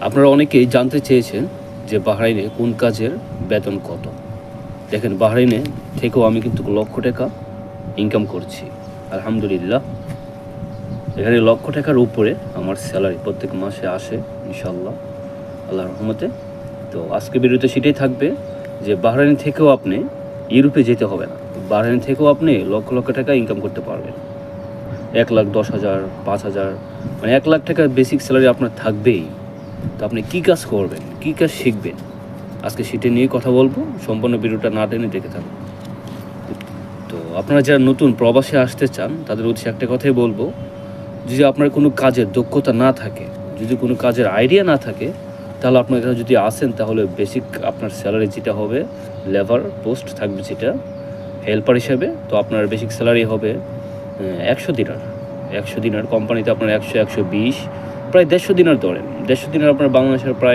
আপনারা অনেকেই জানতে চেয়েছেন যে বাহরাইনে কোন কাজের বেতন কত। দেখেন, বাহরাইনে থেকেও আমি কিন্তু লক্ষ টাকা ইনকাম করছি, আলহামদুলিল্লাহ। এখানে লক্ষ টাকার উপরে আমার স্যালারি প্রত্যেক মাসে আসে ইনশাল্লাহ, আল্লাহর রহমতে। তো আজকে ভিডিওতে সেটাই থাকবে যে বাহরাইন থেকেও আপনি ইউরোপে যেতে হবে না, বাহরাইন থেকেও আপনি লক্ষ লক্ষ টাকা ইনকাম করতে পারবেন। 1,10,000, 5,000, মানে 1,00,000 টাকার বেসিক স্যালারি আপনার থাকবেই। তো আপনি কী কাজ করবেন, কী কাজ শিখবেন, আজকে সেটা নিয়ে কথা বলবো। সম্পূর্ণ ভিডিওটা না টেনে দেখে থাকুন। তো আপনারা যারা নতুন প্রবাসে আসতে চান তাদের উদ্দেশ্যে একটা কথাই বলবো, যদি আপনার কোনো কাজের দক্ষতা না থাকে, যদি কোনো কাজের আইডিয়া না থাকে, তাহলে আপনার এখানে যদি আসেন তাহলে বেসিক আপনার স্যালারি যেটা হবে, লেবার পোস্ট থাকবে যেটা হেল্পার হিসেবে, তো আপনার বেসিক স্যালারি হবে 100 দিনার। 100 দিনার কোম্পানিতে আপনার 100, 120, প্রায় 150 দিনার ধরেন। 150 দিনার আপনার বাংলাদেশের প্রায়